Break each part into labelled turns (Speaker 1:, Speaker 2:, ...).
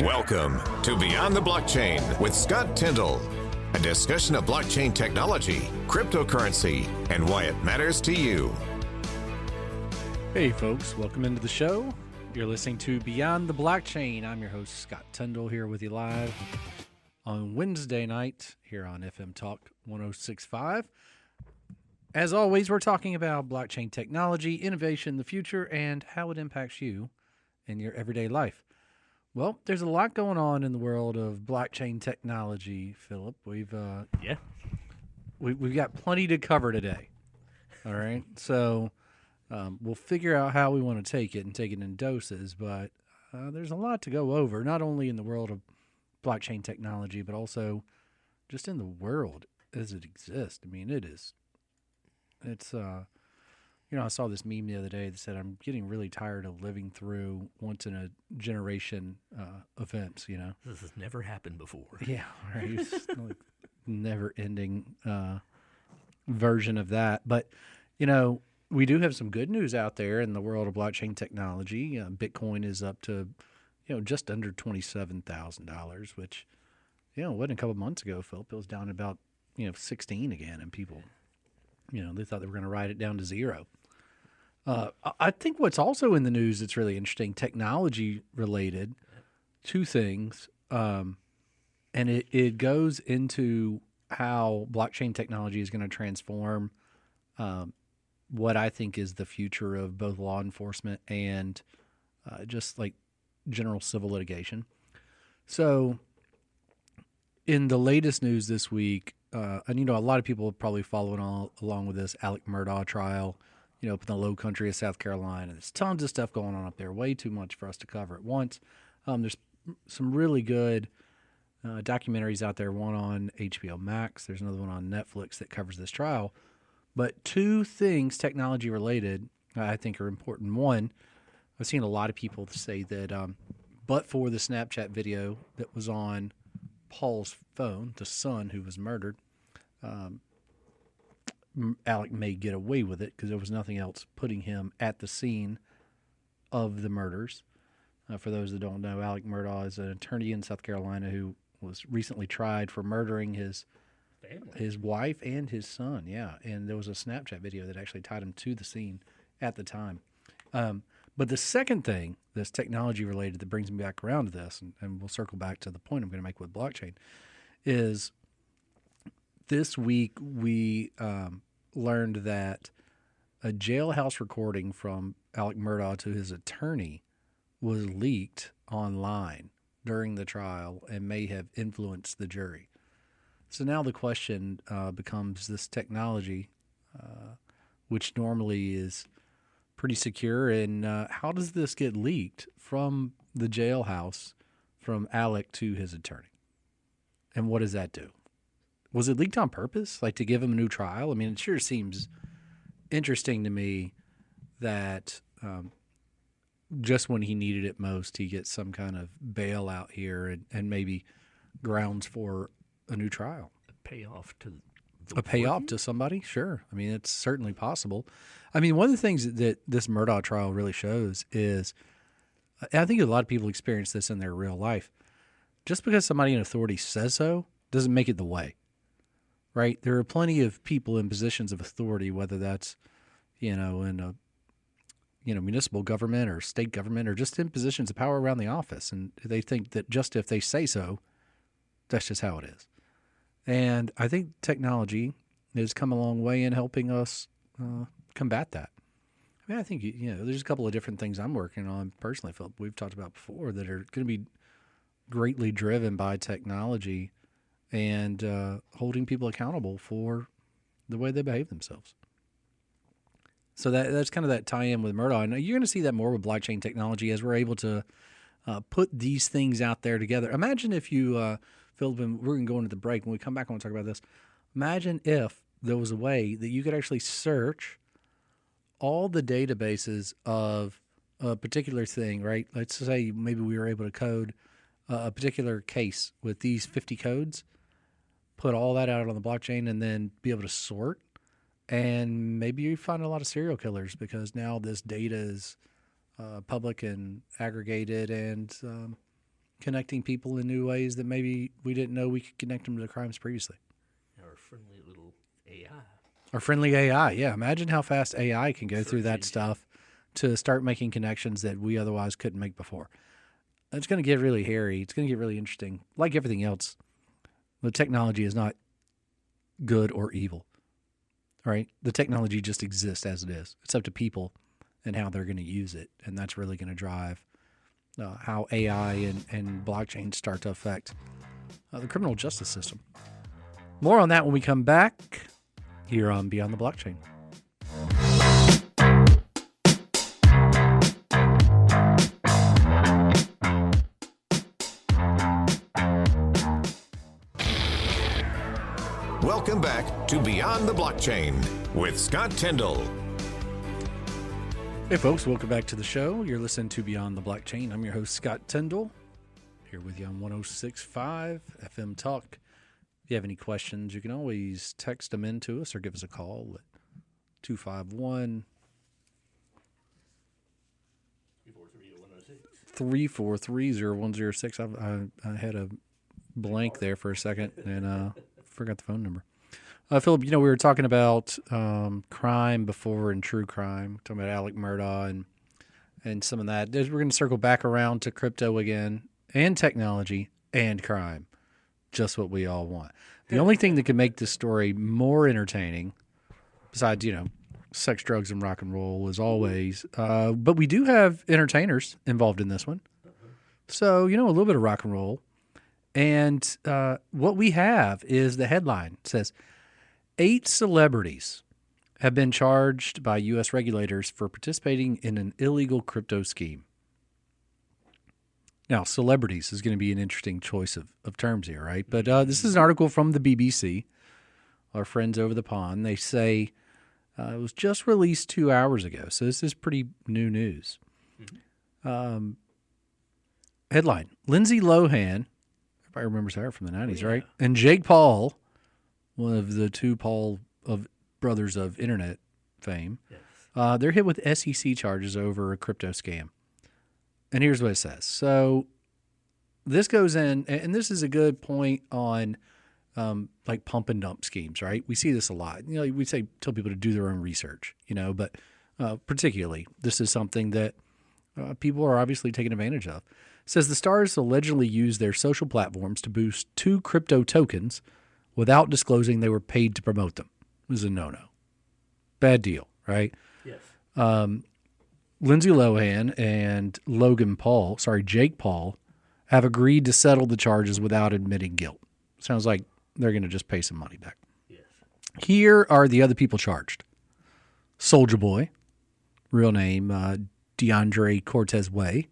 Speaker 1: Welcome to Beyond the Blockchain with Scott Tyndall, a discussion of blockchain technology, cryptocurrency, and why it matters to you.
Speaker 2: Hey folks, welcome into the show. You're listening to Beyond the Blockchain. I'm your host, Scott Tyndall, here with you live on Wednesday night here on FM Talk 106.5. As always, we're talking about blockchain technology, innovation, the future, and how it impacts you in your everyday life. Well, there's a lot going on in the world of blockchain technology, Phillip. We've got plenty to cover today. All right, so we'll figure out how we want to take it in doses. But there's a lot to go over, not only in the world of blockchain technology, but also just in the world as it exists. I mean, it's I saw this meme the other day that said, I'm getting really tired of living through once in a generation events,
Speaker 3: This has never happened before.
Speaker 2: Yeah, right. It's like never ending version of that. But, we do have some good news out there in the world of blockchain technology. Bitcoin is up to, just under $27,000, which, wasn't a couple of months ago, Philip. It was down about, 16 again, and people, they thought they were going to ride it down to zero. I think what's also in the news that's really interesting, technology related, two things, and it goes into how blockchain technology is going to transform what I think is the future of both law enforcement and just like general civil litigation. So in the latest news this week, and a lot of people have probably followed along with this Alec Murdaugh trial, up in the low country of South Carolina. There's tons of stuff going on up there, way too much for us to cover at once. There's some really good documentaries out there, one on HBO Max. There's another one on Netflix that covers this trial. But two things technology related I think are important. One, I've seen a lot of people say that but for the Snapchat video that was on Paul's phone, the son who was murdered, Alec may get away with it because there was nothing else putting him at the scene of the murders. For those that don't know, Alec Murdaugh is an attorney in South Carolina who was recently tried for murdering his wife and his son. Yeah, and there was a Snapchat video that actually tied him to the scene at the time. But the second thing that's technology related that brings me back around to this, and we'll circle back to the point I'm going to make with blockchain, is this week we learned that a jailhouse recording from Alec Murdaugh to his attorney was leaked online during the trial and may have influenced the jury. So now the question becomes this technology, which normally is pretty secure, and how does this get leaked from the jailhouse from Alec to his attorney? And what does that do? Was it leaked on purpose, like to give him a new trial? I mean, it sure seems interesting to me that just when he needed it most, he gets some kind of bailout here and maybe grounds for a new trial. A payoff to somebody? Sure. I mean, it's certainly possible. I mean, one of the things that this Murdaugh trial really shows is, I think a lot of people experience this in their real life. Just because somebody in authority says so doesn't make it the way. Right? There are plenty of people in positions of authority, whether that's, in a, municipal government or state government or just in positions of power around the office. And they think that just if they say so, that's just how it is. And I think technology has come a long way in helping us combat that. I mean, I think, there's a couple of different things I'm working on personally, Philip, we've talked about before, that are going to be greatly driven by technology and holding people accountable for the way they behave themselves. So that's kind of that tie-in with Murdaugh. And you're going to see that more with blockchain technology as we're able to put these things out there together. Imagine if you, Philip, and we're going to go into the break. When we come back, I want to talk about this. Imagine if there was a way that you could actually search all the databases of a particular thing, right? Let's say maybe we were able to code a particular case with these 50 codes, put all that out on the blockchain, and then be able to sort. And maybe you find a lot of serial killers because now this data is public and aggregated, and connecting people in new ways that maybe we didn't know we could connect them to the crimes previously.
Speaker 3: Our friendly little AI.
Speaker 2: Our friendly AI, yeah. Imagine how fast AI can go
Speaker 3: Search
Speaker 2: through that
Speaker 3: engine.
Speaker 2: stuff to start making connections that we otherwise couldn't make before. It's going to get really hairy. It's going to get really interesting. Like everything else, the technology is not good or evil, right? The technology just exists as it is. It's up to people and how they're going to use it, and that's really going to drive how AI and blockchain start to affect the criminal justice system. More on that when we come back here on Beyond the Blockchain.
Speaker 1: Welcome back to Beyond the Blockchain with Scott Tyndall.
Speaker 2: Hey folks, welcome back to the show. You're listening to Beyond the Blockchain. I'm your host, Scott Tyndall, here with you on 106.5 FM Talk. If you have any questions, you can always text them in to us or give us a call at 251 343-0106. I had a blank there for a second and forgot the phone number. Phillip, we were talking about crime before and true crime, talking about Alec Murdaugh and some of that. We're going to circle back around to crypto again and technology and crime, just what we all want. The only thing that can make this story more entertaining, besides, sex, drugs, and rock and roll as always, but we do have entertainers involved in this one. So, a little bit of rock and roll. And what we have is the headline. It says, 8 celebrities have been charged by U.S. regulators for participating in an illegal crypto scheme. Now, celebrities is going to be an interesting choice of terms here, right? But this is an article from the BBC, our friends over the pond. They say it was just released 2 hours ago, so this is pretty new news. Headline, Lindsay Lohan, everybody remembers her from the 90s, right? And Jake Paul, one of the two Paul brothers of internet fame,
Speaker 3: Yes.
Speaker 2: they're hit with SEC charges over a crypto scam. And here's what it says. So this goes in, and this is a good point on like pump and dump schemes, right? We see this a lot. We tell people to do their own research, but particularly this is something that people are obviously taking advantage of. It says the stars allegedly used their social platforms to boost 2 crypto tokens without disclosing they were paid to promote them. It was a no-no. Bad deal, right?
Speaker 3: Yes.
Speaker 2: Lindsay Lohan and Jake Paul, have agreed to settle the charges without admitting guilt. Sounds like they're going to just pay some money back.
Speaker 3: Yes.
Speaker 2: Here are the other people charged. Soulja Boy, real name DeAndre Cortez Way.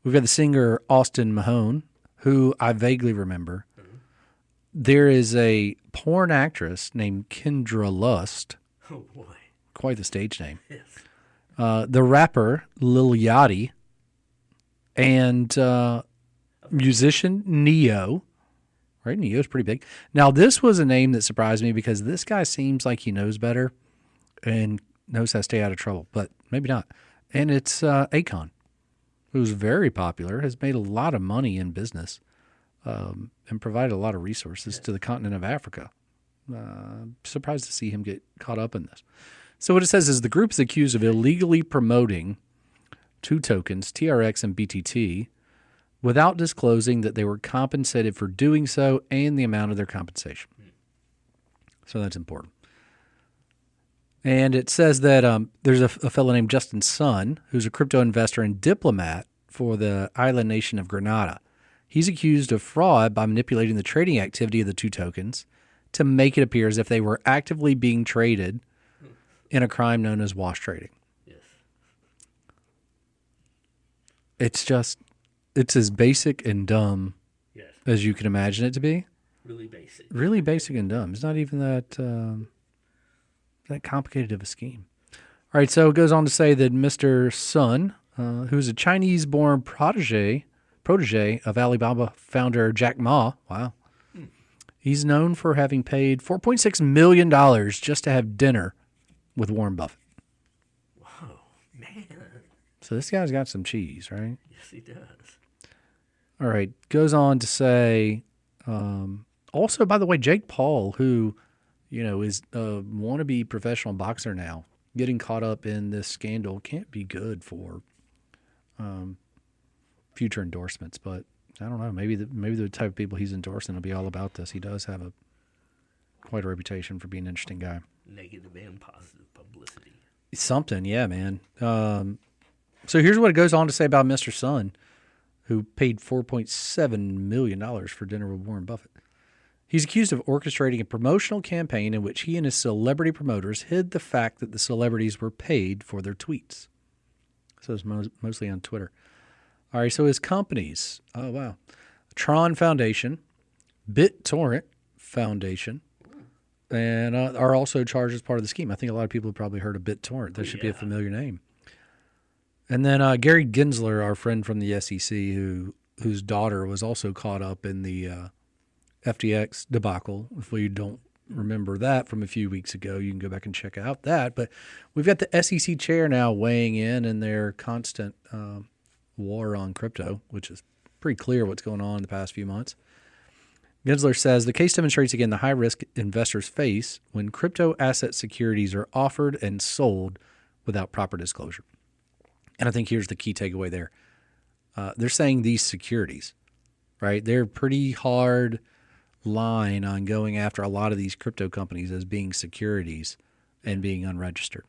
Speaker 2: We've got the singer Austin Mahone, who I vaguely remember. There is a porn actress named Kendra Lust.
Speaker 3: Oh, boy.
Speaker 2: Quite the stage name.
Speaker 3: Yes.
Speaker 2: The rapper Lil Yachty. And musician Neo. Right? Neo's pretty big. Now, this was a name that surprised me because this guy seems like he knows better and knows how to stay out of trouble, but maybe not. And it's Akon, who's very popular, has made a lot of money in business. And provided a lot of resources to the continent of Africa. Surprised to see him get caught up in this. So what it says is the group is accused of illegally promoting 2 tokens, TRX and BTT, without disclosing that they were compensated for doing so and the amount of their compensation. So that's important. And it says that there's a fellow named Justin Sun, who's a crypto investor and diplomat for the island nation of Grenada. He's accused of fraud by manipulating the trading activity of the 2 tokens to make it appear as if they were actively being traded in a crime known as wash trading.
Speaker 3: Yes.
Speaker 2: It's as basic and dumb
Speaker 3: Yes.
Speaker 2: as you can imagine it to be.
Speaker 3: Really basic.
Speaker 2: Really basic and dumb. It's not even that complicated of a scheme. All right, so it goes on to say that Mr. Sun, who's a Chinese-born protege of Alibaba founder Jack Ma. Wow. He's known for having paid $4.6 million just to have dinner with Warren Buffett.
Speaker 3: Whoa, man.
Speaker 2: So this guy's got some cheese, right?
Speaker 3: Yes, he does.
Speaker 2: All right. Goes on to say, also, by the way, Jake Paul, who, is a wannabe professional boxer now, getting caught up in this scandal can't be good for future endorsements. But I don't know. Maybe the type of people he's endorsing will be all about this. He does have quite a reputation for being an interesting guy.
Speaker 3: Negative and positive publicity.
Speaker 2: Something, yeah, man. So here's what it goes on to say about Mr. Sun, who paid $4.7 million for dinner with Warren Buffett. He's accused of orchestrating a promotional campaign in which he and his celebrity promoters hid the fact that the celebrities were paid for their tweets. So it's mostly on Twitter. All right, so his companies, oh, wow. Tron Foundation, BitTorrent Foundation, and are also charged as part of the scheme. I think a lot of people have probably heard of BitTorrent. That should be a familiar name. And then Gary Gensler, our friend from the SEC, whose daughter was also caught up in the FTX debacle. If we don't remember that from a few weeks ago, you can go back and check out that. But we've got the SEC chair now weighing in their constant war on crypto, which is pretty clear what's going on in the past few months. Gensler says the case demonstrates again the high risk investors face when crypto asset securities are offered and sold without proper disclosure. And I think here's the key takeaway there. They're saying these securities, right? They're pretty hard line on going after a lot of these crypto companies as being securities and being unregistered.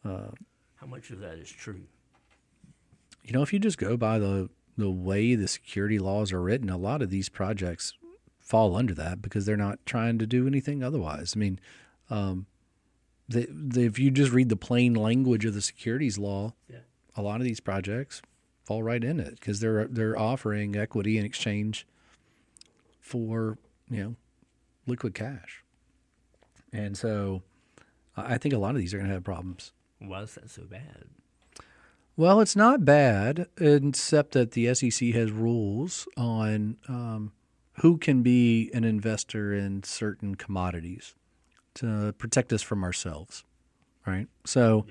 Speaker 3: How much of that is true?
Speaker 2: If you just go by the way the security laws are written, a lot of these projects fall under that because they're not trying to do anything otherwise. I mean, if you just read the plain language of the securities law, a lot of these projects fall right in it because they're offering equity in exchange for liquid cash. And so I think a lot of these are going to have problems.
Speaker 3: Why is that so bad?
Speaker 2: Well, it's not bad, except that the SEC has rules on who can be an investor in certain commodities to protect us from ourselves, right? So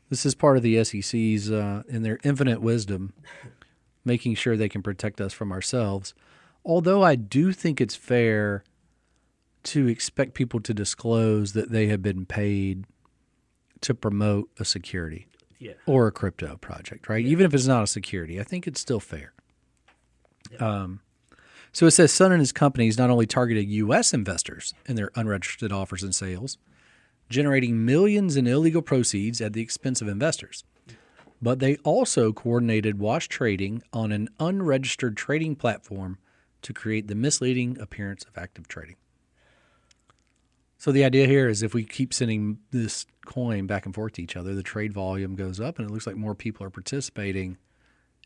Speaker 2: this is part of the SEC's, in their infinite wisdom, making sure they can protect us from ourselves. Although I do think it's fair to expect people to disclose that they have been paid to promote a security or a crypto project, right? Even if it's not a security, I think it's still fair. So it says Sun and his companies not only targeted U.S. investors in their unregistered offers and sales, generating millions in illegal proceeds at the expense of investors, but they also coordinated wash trading on an unregistered trading platform to create the misleading appearance of active trading. So the idea here is if we keep sending this coin back and forth to each other, the trade volume goes up, and it looks like more people are participating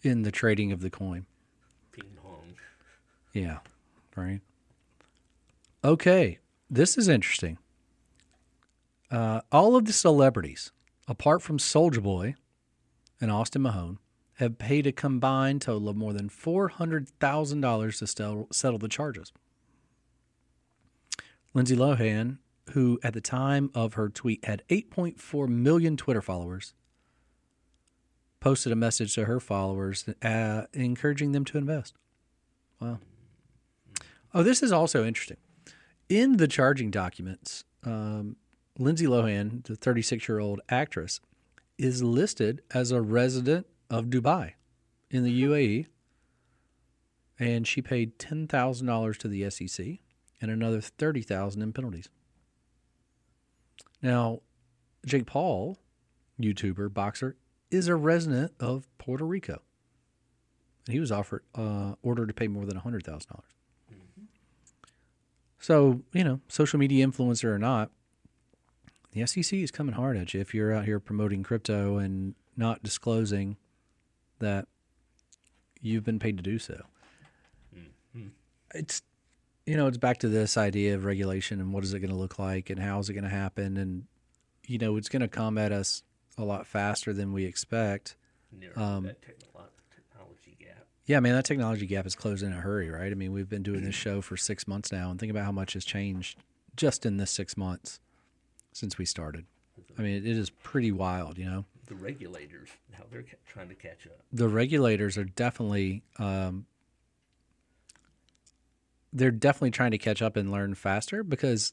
Speaker 2: in the trading of the coin.
Speaker 3: Ping pong.
Speaker 2: Yeah, right. Okay, this is interesting. All of the celebrities, apart from Soulja Boy and Austin Mahone, have paid a combined total of more than $400,000 to settle the charges. Lindsay Lohan, who at the time of her tweet had 8.4 million Twitter followers, posted a message to her followers encouraging them to invest. Wow. Oh, this is also interesting. In the charging documents, Lindsay Lohan, the 36-year-old actress, is listed as a resident of Dubai in the UAE, and she paid $10,000 to the SEC and another $30,000 in penalties. Now, Jake Paul, YouTuber, boxer, is a resident of Puerto Rico. And he was ordered to pay more than $100,000. Mm-hmm. So, social media influencer or not, the SEC is coming hard at you if you're out here promoting crypto and not disclosing that you've been paid to do so. Mm-hmm. It's back to this idea of regulation and what is it going to look like and how is it going to happen. And, it's going to come at us a lot faster than we expect.
Speaker 3: That technology gap.
Speaker 2: Yeah, man, that technology gap is closing in a hurry, right? I mean, we've been doing this show for 6 months now, and think about how much has changed just in this 6 months since we started. I mean, it is pretty wild,
Speaker 3: The regulators, how they're trying to catch up.
Speaker 2: The regulators are definitely they're definitely trying to catch up and learn faster because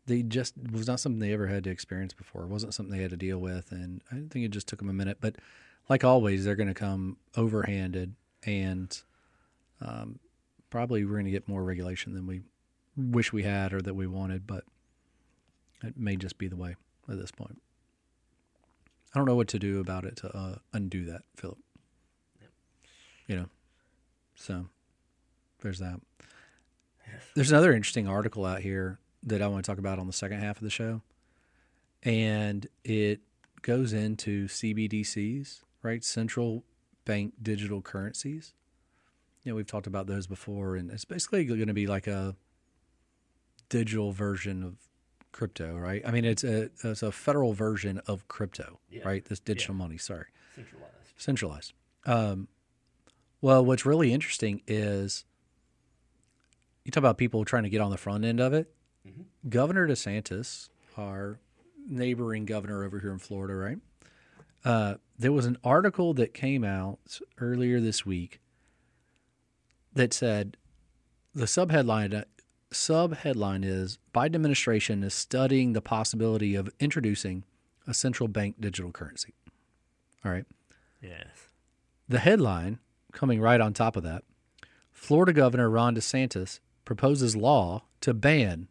Speaker 2: they just was not something they ever had to experience before. It wasn't something they had to deal with, and I think it just took them a minute. But like always, they're going to come overhanded, and probably we're going to get more regulation than we wish we had or that we wanted. But it may just be the way at this point. I don't know what to do about it to undo that, Philip.
Speaker 3: Yep.
Speaker 2: You know, so there's that. Yes. There's another interesting article out here that I want to talk about on the second half of the show, and it goes into CBDCs, right? Central bank digital currencies. You know, we've talked about those before, and it's basically going to be like a digital version of crypto, right? I mean, it's a federal version of crypto, right? This digital money, sorry. Centralized. Well, what's really interesting is you talk about people trying to get on the front end of it. Mm-hmm. Governor DeSantis, our neighboring governor over here in Florida, right? There was an article that came out earlier this week that said the subheadline is Biden administration is studying the possibility of introducing a central bank digital currency. All right.
Speaker 3: Yes.
Speaker 2: The headline coming right on top of that, Florida Governor Ron DeSantis proposes law to ban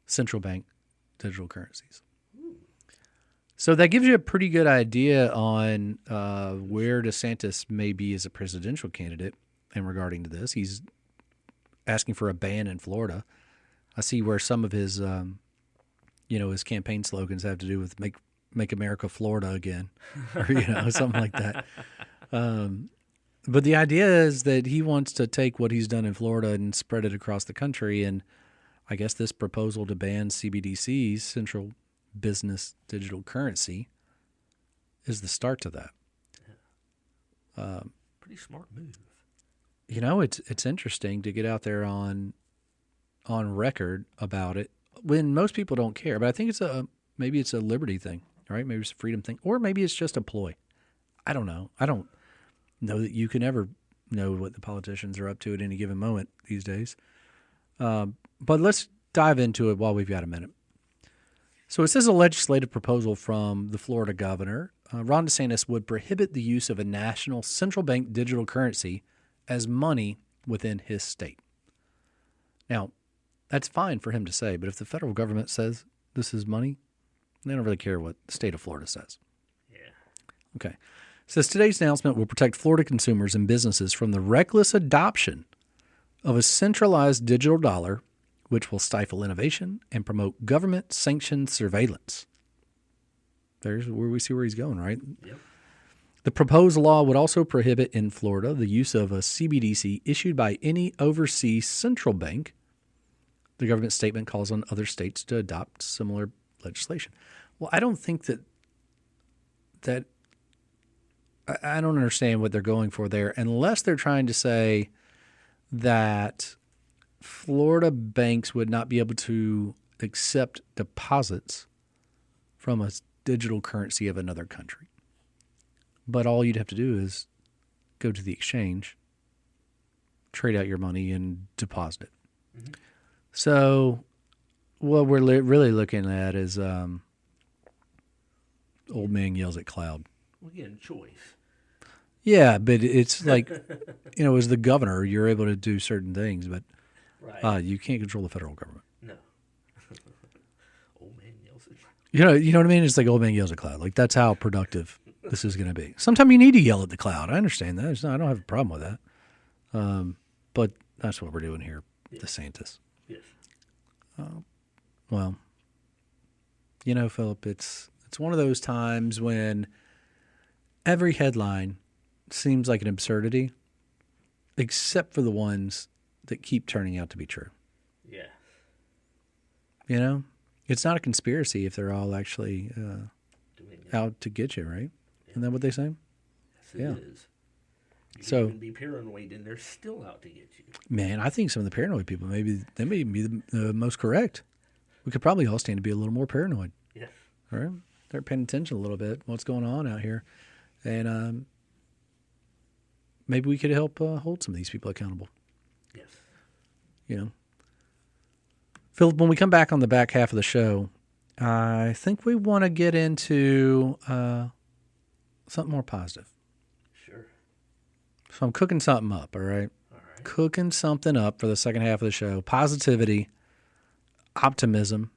Speaker 2: central bank digital currencies. So that gives you a pretty good idea on where DeSantis may be as a presidential candidate in regarding to this. He's asking for a ban in Florida. I see where some of his, his campaign slogans have to do with "Make America Florida Again," or something like that. But the idea is that he wants to take what he's done in Florida and spread it across the country. And I guess this proposal to ban CBDCs, central business digital currency, is the start to that.
Speaker 3: Pretty smart move.
Speaker 2: You know, it's interesting to get out there on record about it when most people don't care. But I think maybe it's a liberty thing, right? Maybe it's a freedom thing, or maybe it's just a ploy. I don't know. I don't know that you can ever know what the politicians are up to at any given moment these days. But let's dive into it while we've got a minute. So it says a legislative proposal from the Florida governor, Ron DeSantis, would prohibit the use of a national central bank digital currency as money within his state. Now, that's fine for him to say, but if the federal government says this is money, they don't really care what the state of Florida says.
Speaker 3: Yeah.
Speaker 2: Okay. It says today's announcement will protect Florida consumers and businesses from the reckless adoption of a centralized digital dollar, which will stifle innovation and promote government-sanctioned surveillance. There's where we see where he's going, right?
Speaker 3: Yep.
Speaker 2: The proposed law would also prohibit in Florida the use of a CBDC issued by any overseas central bank. The government statement calls on other states to adopt similar legislation. Well, I don't think that I don't understand what they're going for there, unless they're trying to say that Florida banks would not be able to accept deposits from a digital currency of another country. But all you'd have to do is go to the exchange, trade out your money, and deposit it. Mm-hmm. So what we're really looking at is old man yells at cloud.
Speaker 3: Well, again, choice.
Speaker 2: Yeah, but it's like, as the governor, you're able to do certain things, but
Speaker 3: right.
Speaker 2: You can't control the federal government.
Speaker 3: No. Old man yells at cloud.
Speaker 2: You know what I mean? It's like old man yells at cloud. Like, that's how productive this is going to be. Sometimes you need to yell at the cloud. I understand that. I don't have a problem with that. But that's what we're doing here, yes. DeSantis.
Speaker 3: Yes.
Speaker 2: Well, Philip, it's one of those times when every headline seems like an absurdity, except for the ones that keep turning out to be true.
Speaker 3: Yeah.
Speaker 2: It's not a conspiracy if they're all actually out to get you, right? Yeah. Isn't that what they say?
Speaker 3: Yes, it is. You can even be paranoid, and they're still out to get you.
Speaker 2: Man, I think some of the paranoid people, they may be the most correct. We could probably all stand to be a little more paranoid.
Speaker 3: Yeah.
Speaker 2: All right? Start paying attention a little bit, what's going on out here. And maybe we could help hold some of these people accountable.
Speaker 3: Yes.
Speaker 2: You know, Philip, when we come back on the back half of the show, I think we want to get into something more positive.
Speaker 3: Sure.
Speaker 2: So I'm cooking something up, all right?
Speaker 3: All right.
Speaker 2: Cooking something up for the second half of the show. Positivity, optimism,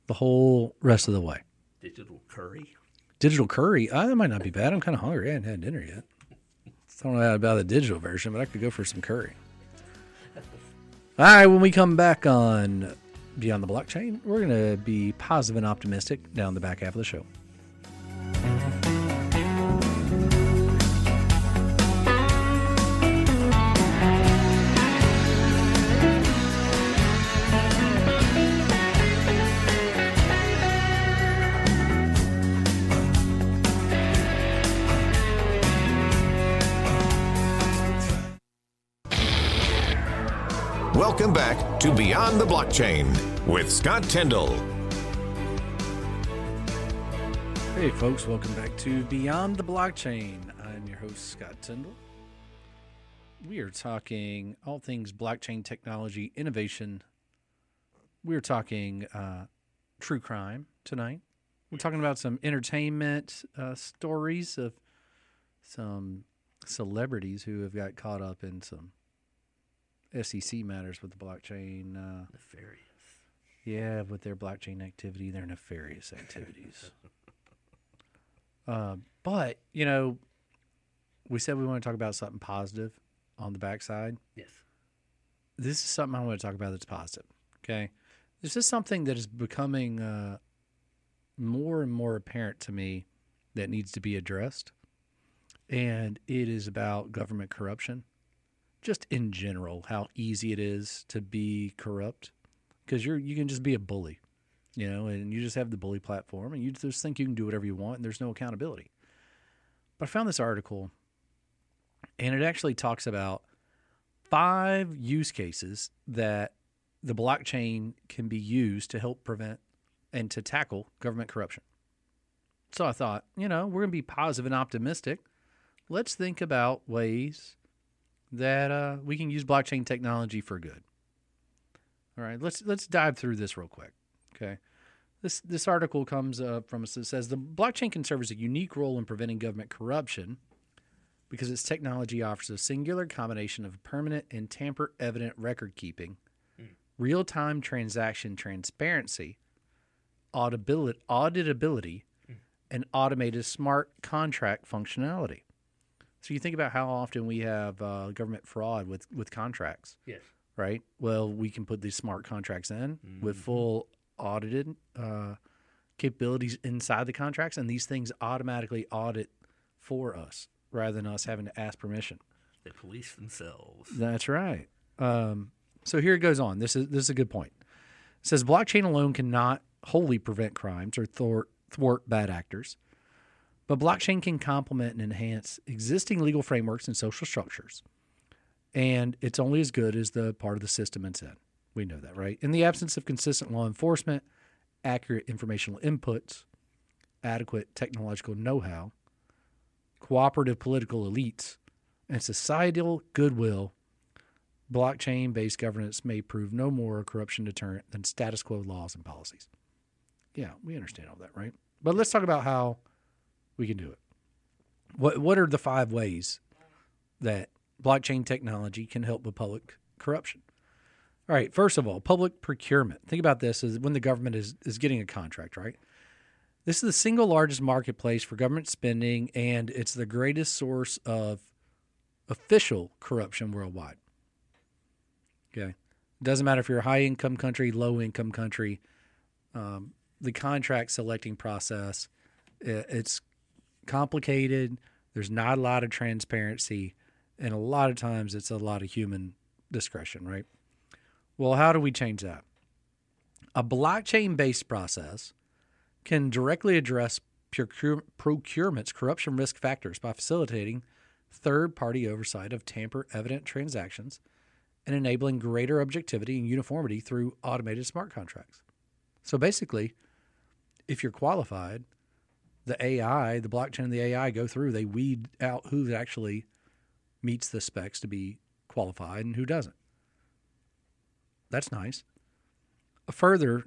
Speaker 2: the whole rest of the way.
Speaker 3: Digital curry.
Speaker 2: Digital curry? That might not be bad. I'm kind of hungry. I hadn't had dinner yet. I don't know about the digital version, but I could go for some curry. All right, when we come back on Beyond the Blockchain, we're going to be positive and optimistic down the back half of the show.
Speaker 1: Welcome back to Beyond the Blockchain with Scott Tyndall.
Speaker 2: Hey, folks, welcome back to Beyond the Blockchain. I'm your host, Scott Tyndall. We are talking all things blockchain technology, innovation. We're talking true crime tonight. We're talking about some entertainment stories of some celebrities who have got caught up in some SEC matters with the blockchain.
Speaker 3: Nefarious.
Speaker 2: Yeah, with their blockchain activity, their nefarious activities. But, you know, we said we want to talk about something positive on the backside.
Speaker 3: Yes.
Speaker 2: This is something I want to talk about that's positive, okay? This is something that is becoming more and more apparent to me that needs to be addressed, and it is about government corruption. Just in general, how easy it is to be corrupt, because you can just be a bully, you know, and you just have the bully platform, and you just think you can do whatever you want, and there's no accountability. But I found this article, and it actually talks about 5 use cases that the blockchain can be used to help prevent and to tackle government corruption. So I thought, you know, we're going to be positive and optimistic. Let's think about ways that we can use blockchain technology for good. All right, let's dive through this real quick. Okay, this article comes from us that says the blockchain can serve as a unique role in preventing government corruption because its technology offers a singular combination of permanent and tamper-evident record keeping, real-time transaction transparency, auditability, and automated smart contract functionality. So you think about how often we have government fraud with contracts.
Speaker 3: Yes.
Speaker 2: Right? Well, we can put these smart contracts in with full audited capabilities inside the contracts, and these things automatically audit for us rather than us having to ask permission.
Speaker 3: They police themselves.
Speaker 2: That's right. So here it goes on. This is a good point. It says blockchain alone cannot wholly prevent crimes or thwart bad actors. But blockchain can complement and enhance existing legal frameworks and social structures. And it's only as good as the part of the system it's in. We know that, right? In the absence of consistent law enforcement, accurate informational inputs, adequate technological know-how, cooperative political elites, and societal goodwill, blockchain-based governance may prove no more a corruption deterrent than status quo laws and policies. Yeah, we understand all that, right? But let's talk about how we can do it. What are the 5 ways that blockchain technology can help with public corruption? All right, first of all, public procurement. Think about this as when the government is getting a contract, right? This is the single largest marketplace for government spending, and it's the greatest source of official corruption worldwide. Okay? Doesn't matter if you're a high-income country, low-income country, the contract selecting process, it's complicated. There's not a lot of transparency, and a lot of times it's a lot of human discretion, right? Well, how do we change that? A blockchain-based process can directly address procurement's corruption risk factors by facilitating third-party oversight of tamper-evident transactions and enabling greater objectivity and uniformity through automated smart contracts. So basically, if you're qualified, the blockchain and the AI go through, they weed out who actually meets the specs to be qualified and who doesn't. That's nice. Further,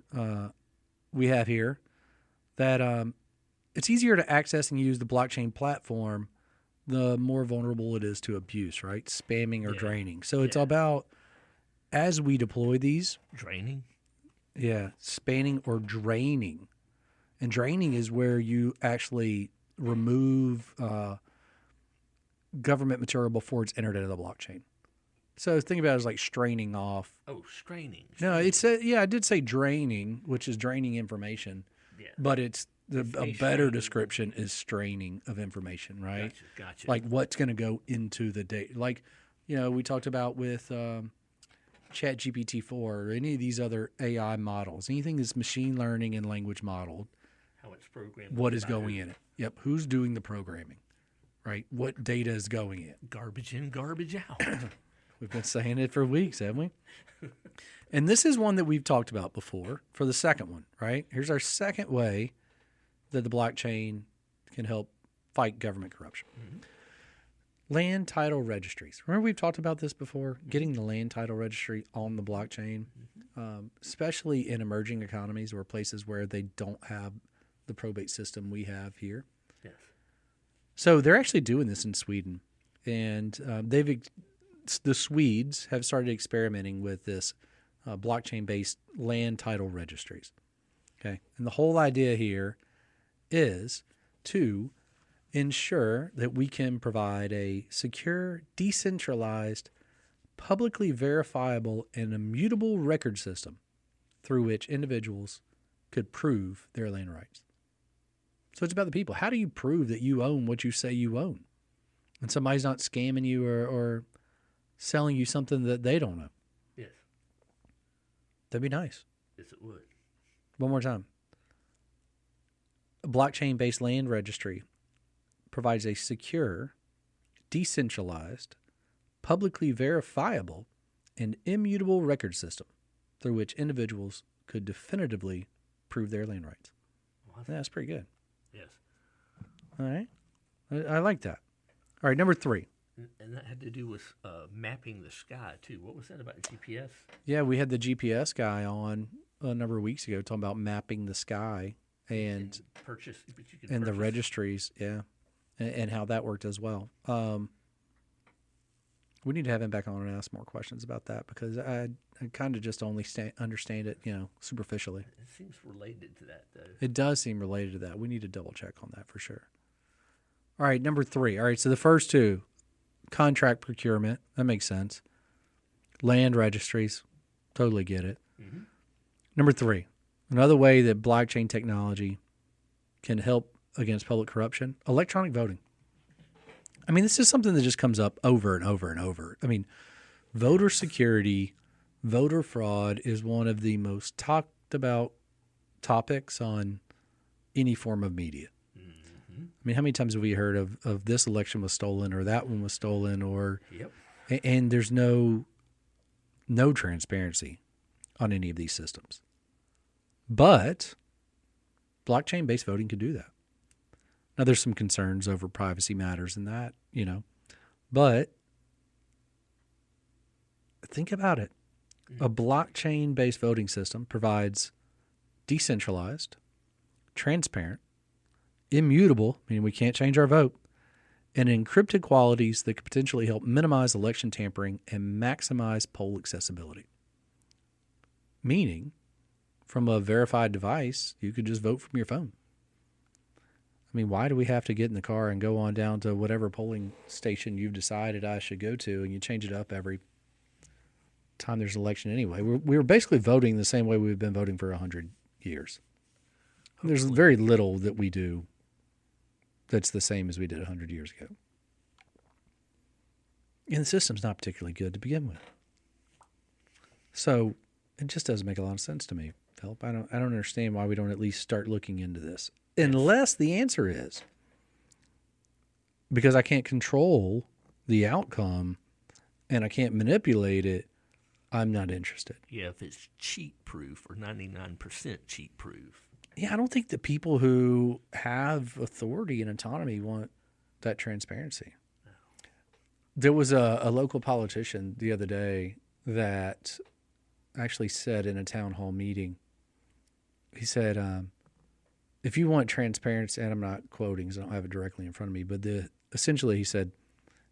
Speaker 2: we have here that it's easier to access and use the blockchain platform the more vulnerable it is to abuse, right? Spamming or draining. So it's about, as we deploy these.
Speaker 3: Draining?
Speaker 2: Yeah, spanning or draining. And draining is where you actually remove government material before it's entered into the blockchain. So think about it as like straining off.
Speaker 3: Oh, straining.
Speaker 2: No, it said, I did say draining, which is draining information.
Speaker 3: Yeah.
Speaker 2: But it's a better description is straining of information, right?
Speaker 3: Gotcha.
Speaker 2: Like what's going to go into the data. Like, we talked about with ChatGPT-4 or any of these other AI models, anything that's machine learning and language modeled.
Speaker 3: How it's programmed.
Speaker 2: What is going in it? Yep. Who's doing the programming, right? What data is going in?
Speaker 3: Garbage in, garbage out.
Speaker 2: We've been saying it for weeks, haven't we? And this is one that we've talked about before for the second one, right? Here's our second way that the blockchain can help fight government corruption. Mm-hmm. Land title registries. Remember we've talked about this before? Getting the land title registry on the blockchain, especially in emerging economies or places where they don't have the probate system we have here.
Speaker 3: Yes.
Speaker 2: So they're actually doing this in Sweden. And the Swedes have started experimenting with this blockchain-based land title registries. Okay, and the whole idea here is to ensure that we can provide a secure, decentralized, publicly verifiable, and immutable record system through which individuals could prove their land rights. So it's about the people. How do you prove that you own what you say you own? And somebody's not scamming you or selling you something that they don't know.
Speaker 3: Yes.
Speaker 2: That'd be nice.
Speaker 3: Yes, it would.
Speaker 2: One more time. A blockchain-based land registry provides a secure, decentralized, publicly verifiable, and immutable record system through which individuals could definitively prove their land rights. Well, that's pretty good.
Speaker 3: Yes.
Speaker 2: All right. I like that. All right, number 3.
Speaker 3: And that had to do with mapping the sky, too. What was that about GPS?
Speaker 2: Yeah, we had the GPS guy on a number of weeks ago talking about mapping the sky and
Speaker 3: purchase,
Speaker 2: and the registries, and how that worked as well. We need to have him back on and ask more questions about that because I kind of just only understand it, superficially.
Speaker 3: It seems related to that, though.
Speaker 2: It does seem related to that. We need to double check on that for sure. All right, number 3. All right, so the first 2, contract procurement, that makes sense. Land registries, totally get it. Mm-hmm. Number 3, another way that blockchain technology can help against public corruption, electronic voting. I mean, this is something that just comes up over and over and over. I mean, voter security, voter fraud is one of the most talked about topics on any form of media. Mm-hmm. I mean, how many times have we heard of this election was stolen or that one was stolen or and there's no transparency on any of these systems. But blockchain-based voting can do that. Now, there's some concerns over privacy matters and that, but think about it. A blockchain-based voting system provides decentralized, transparent, immutable, meaning we can't change our vote, and encrypted qualities that could potentially help minimize election tampering and maximize poll accessibility. Meaning, from a verified device, you could just vote from your phone. I mean, why do we have to get in the car and go on down to whatever polling station you've decided I should go to, and you change it up every time there's an election anyway? We're basically voting the same way we've been voting for 100 years. There's very little that we do that's the same as we did 100 years ago. And the system's not particularly good to begin with. So it just doesn't make a lot of sense to me, Phillip. I don't understand why we don't at least start looking into this. Unless the answer is because I can't control the outcome and I can't manipulate it, I'm not interested.
Speaker 3: Yeah, if it's cheat proof or 99% cheat proof.
Speaker 2: Yeah, I don't think the people who have authority and autonomy want that transparency. No. There was a local politician the other day that actually said in a town hall meeting, he said, if you want transparency, and I'm not quoting because I don't have it directly in front of me, but essentially he said,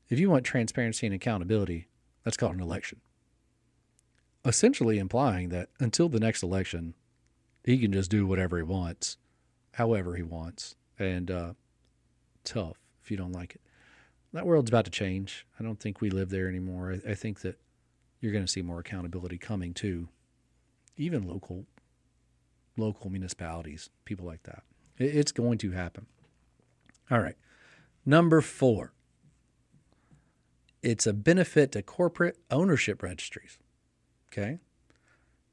Speaker 2: if you want transparency and accountability, that's called an election. Essentially implying that until the next election, he can just do whatever he wants, however he wants, and tough if you don't like it. That world's about to change. I don't think we live there anymore. I think that you're going to see more accountability coming to even local municipalities, people like that. It's going to happen. All right. Number 4. It's a benefit to corporate ownership registries. Okay.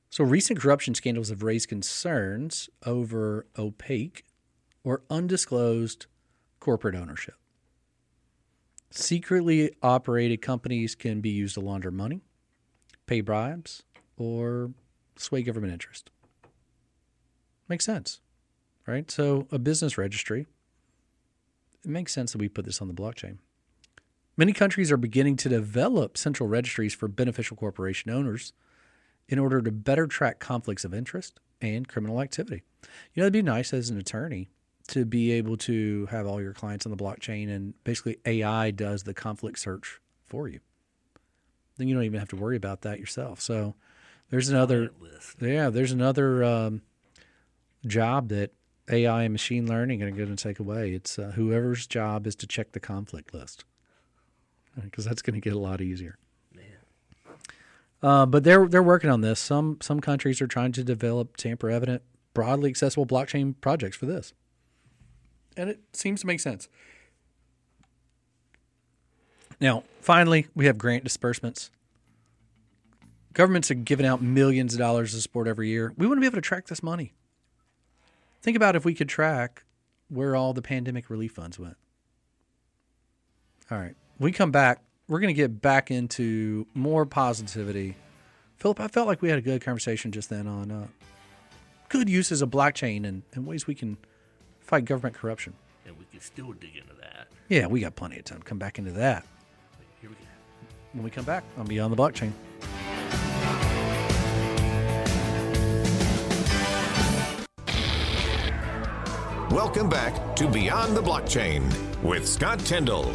Speaker 2: So recent corruption scandals have raised concerns over opaque or undisclosed corporate ownership. Secretly operated companies can be used to launder money, pay bribes, or sway government interest. Makes sense, right? So a business registry, it makes sense that we put this on the blockchain. Many countries are beginning to develop central registries for beneficial corporation owners in order to better track conflicts of interest and criminal activity. You know, it'd be nice as an attorney to be able to have all your clients on the blockchain and basically AI does the conflict search for you. Then you don't even have to worry about that yourself. So there's another job that AI and machine learning are going to take away. It's whoever's job is to check the conflict list, because that's going to get a lot easier. But they're working on this. Some countries are trying to develop tamper-evident, broadly accessible blockchain projects for this. And it seems to make sense. Now, finally, we have grant disbursements. Governments are giving out millions of dollars of support every year. We want to be able to track this money. Think about if we could track where all the pandemic relief funds went. All right. When we come back, we're going to get back into more positivity. Phillip, I felt like we had a good conversation just then on good uses of blockchain and ways we can fight government corruption.
Speaker 3: And we can still dig into that.
Speaker 2: Yeah, we got plenty of time to come back into that.
Speaker 3: Here we go.
Speaker 2: When we come back on Beyond the Blockchain.
Speaker 1: Welcome back to Beyond the Blockchain with Scott Tyndall.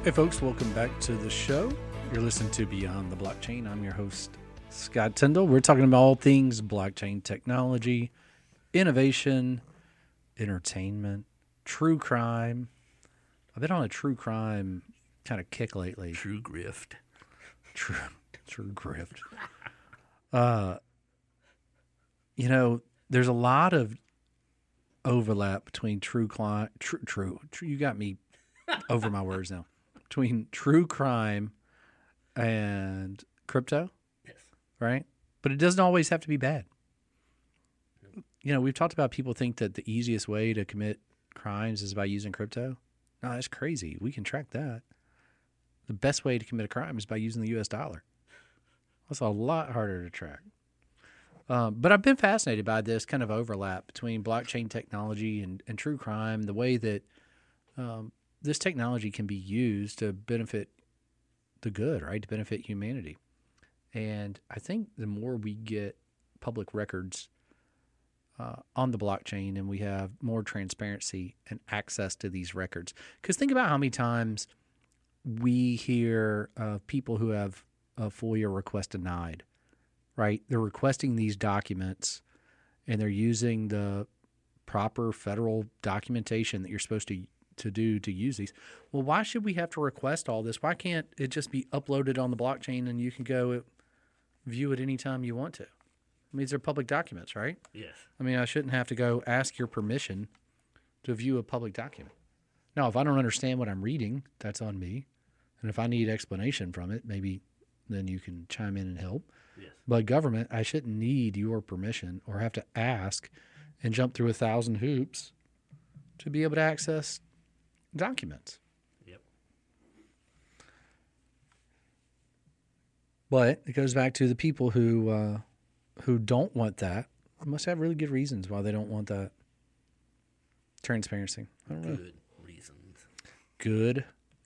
Speaker 2: Hey folks, welcome back to the show. You're listening to Beyond the Blockchain. I'm your host, Scott Tyndall. We're talking about all things blockchain technology, innovation, entertainment, true crime. I've been on a true crime kind of kick lately.
Speaker 3: True grift.
Speaker 2: True grift. You know, there's a lot of overlap between true you got me over my words now. Between true crime and crypto.
Speaker 3: Yes.
Speaker 2: Right? But it doesn't always have to be bad. You know, we've talked about people think that the easiest way to commit crimes is by using crypto. No, that's crazy. We can track that. The best way to commit a crime is by using the U.S. dollar. That's a lot harder to track. But I've been fascinated by this kind of overlap between blockchain technology and true crime, the way that this technology can be used to benefit the good, right? To benefit humanity. And I think the more we get public records on the blockchain and we have more transparency and access to these records. Because think about how many times we hear of people who have a FOIA request denied, right? They're requesting these documents and they're using the proper federal documentation that you're supposed to do to use these. Well, why should we have to request all this? Why can't it just be uploaded on the blockchain and you can go view it anytime you want to? I mean, these are public documents, right?
Speaker 3: Yes.
Speaker 2: I mean, I shouldn't have to go ask your permission to view a public document. Now, if I don't understand what I'm reading, that's on me. And if I need explanation from it, maybe then you can chime in and help.
Speaker 3: Yes.
Speaker 2: But government, I shouldn't need your permission or have to ask and jump through 1,000 hoops to be able to access documents.
Speaker 3: Yep.
Speaker 2: But it goes back to the people who don't want that. They must have really good reasons why they don't want that transparency. I don't know.
Speaker 3: Good reasons.
Speaker 2: Good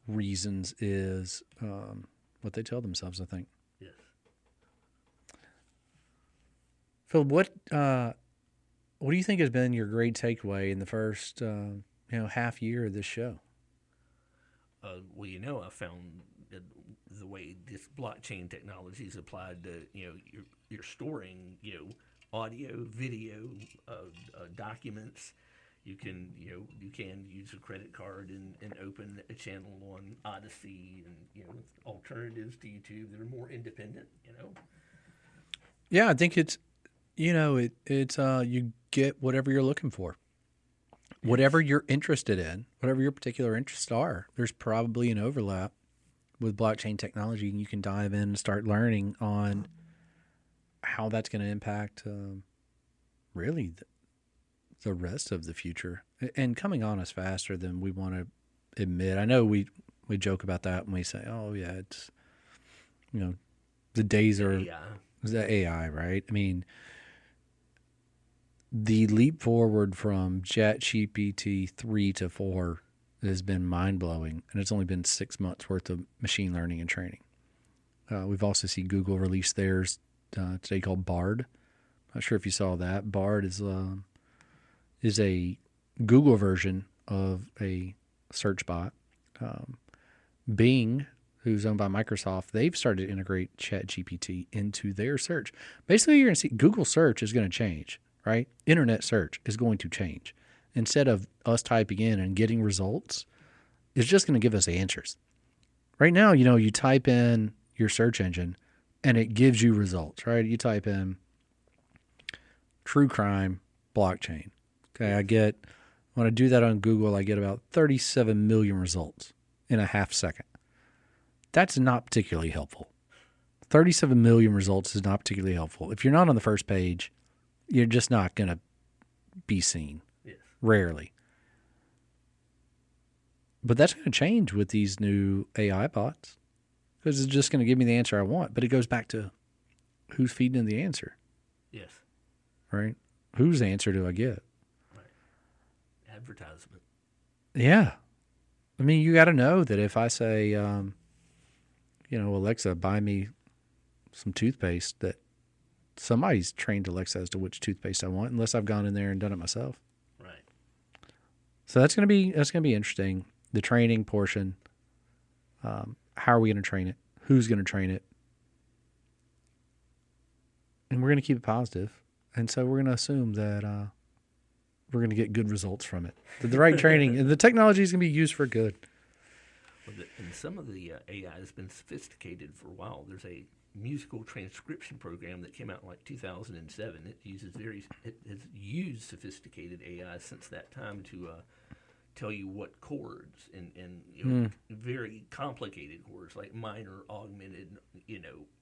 Speaker 2: reasons is what they tell themselves, I think.
Speaker 3: Yes.
Speaker 2: Phil, what do you think has been your great takeaway in the first half year of this show?
Speaker 3: Well, I found that the way this blockchain technology is applied to, you're storing, audio, video, documents. You can use a credit card and open a channel on Odyssey and alternatives to YouTube that are more independent.
Speaker 2: Yeah, I think it's you get whatever you're looking for. Whatever you're interested in, whatever your particular interests are, there's probably an overlap with blockchain technology, and you can dive in and start learning on how that's going to impact really the rest of the future and coming on us faster than we want to admit. I know we joke about that when we say, oh, yeah, it's, the days are the AI, right? I mean, the leap forward from ChatGPT 3 to 4 has been mind-blowing, and it's only been 6 months worth of machine learning and training. We've also seen Google release theirs today called Bard. Not sure if you saw that. Bard is a Google version of a search bot. Bing, who's owned by Microsoft, they've started to integrate ChatGPT into their search. Basically, you're going to see Google search is going to change. Right? Internet search is going to change. Instead of us typing in and getting results, it's just going to give us answers. Right now, you type in your search engine and it gives you results, right? You type in true crime blockchain. Okay, when I do that on Google, I get about 37 million results in a half second. That's not particularly helpful. 37 million results is not particularly helpful. If you're not on the first page, you're just not going to be seen.
Speaker 3: Yes.
Speaker 2: Rarely. But that's going to change with these new AI bots because it's just going to give me the answer I want. But it goes back to who's feeding in the answer.
Speaker 3: Yes.
Speaker 2: Right? Whose answer do I get?
Speaker 3: Right. Advertisement.
Speaker 2: Yeah. I mean, you got to know that if I say, Alexa, buy me some toothpaste, that somebody's trained Alexa as to which toothpaste I want, unless I've gone in there and done it myself.
Speaker 3: Right.
Speaker 2: So that's gonna be interesting. The training portion. How are we going to train it? Who's going to train it? And we're going to keep it positive. And so we're going to assume that we're going to get good results from it. That the right training and the technology is going to be used for good.
Speaker 3: Well, and some of the AI has been sophisticated for a while. There's a musical transcription program that came out in like 2007. It has used sophisticated AI since that time to tell you what chords and very complicated chords like minor, augmented,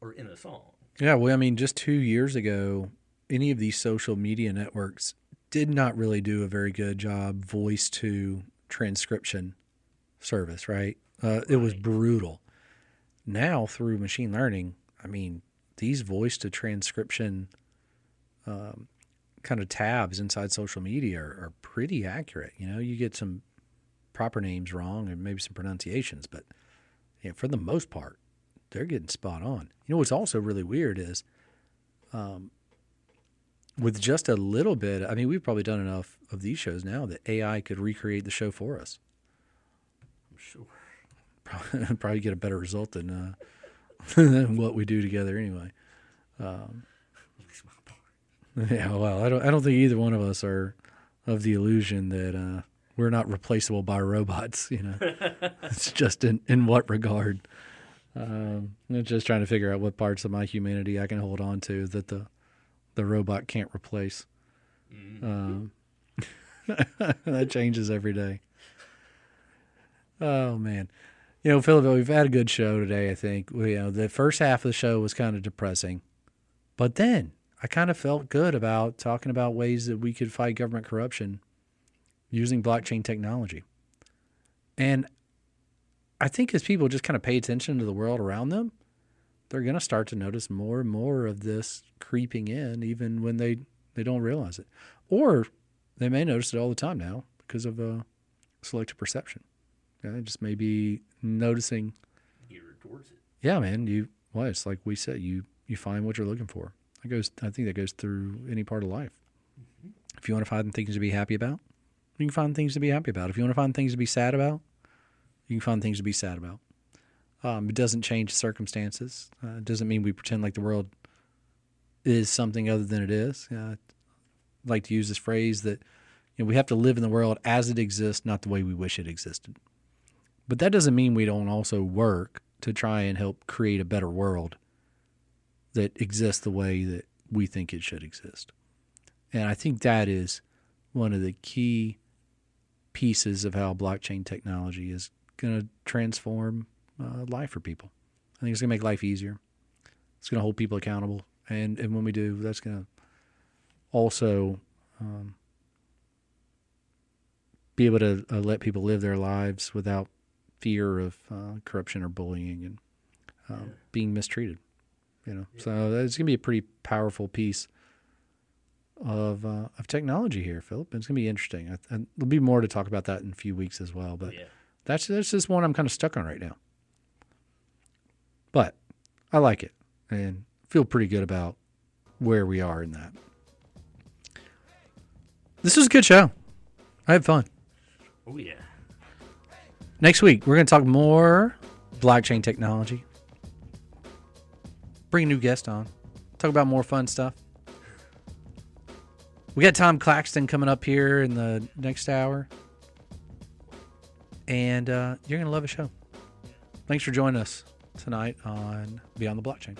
Speaker 3: or in a song.
Speaker 2: Yeah, well, I mean, just 2 years ago, any of these social media networks did not really do a very good job voice to transcription service, right? It was brutal. Now through machine learning, I mean, these voice to transcription kind of tabs inside social media are pretty accurate. You get some proper names wrong and maybe some pronunciations, but for the most part, they're getting spot on. What's also really weird is with just a little bit, I mean, we've probably done enough of these shows now that AI could recreate the show for us.
Speaker 3: I'm sure.
Speaker 2: Probably get a better result than what we do together anyway. Yeah, well, I don't think either one of us are of the illusion that we're not replaceable by robots. It's just in what regard. I'm just trying to figure out what parts of my humanity I can hold on to that the robot can't replace. That changes every day. Oh man. Phillip, we've had a good show today, I think. The first half of the show was kind of depressing. But then I kind of felt good about talking about ways that we could fight government corruption using blockchain technology. And I think as people just kind of pay attention to the world around them, they're going to start to notice more and more of this creeping in, even when they don't realize it. Or they may notice it all the time now because of selective perception. Just maybe noticing.
Speaker 3: Geared towards it.
Speaker 2: Yeah, man. It's like we said, you find what you're looking for. I think that goes through any part of life. If you want to find things to be happy about, you can find things to be happy about. If you want to find things to be sad about, you can find things to be sad about. It doesn't change circumstances. It doesn't mean we pretend like the world is something other than it is. I like to use this phrase that we have to live in the world as it exists, not the way we wish it existed. But that doesn't mean we don't also work to try and help create a better world that exists the way that we think it should exist. And I think that is one of the key pieces of how blockchain technology is going to transform life for people. I think it's going to make life easier. It's going to hold people accountable. And when we do, that's going to also be able to let people live their lives without fear of corruption or bullying and being mistreated. So it's going to be a pretty powerful piece of technology here, Philip. It's going to be interesting. And there'll be more to talk about that in a few weeks as well. But that's just one I'm kind of stuck on right now. But I like it and feel pretty good about where we are in that. This was a good show. I had fun.
Speaker 3: Oh, yeah.
Speaker 2: Next week, we're going to talk more blockchain technology. Bring a new guest on. Talk about more fun stuff. We got Tom Claxton coming up here in the next hour. And you're going to love the show. Thanks for joining us tonight on Beyond the Blockchain.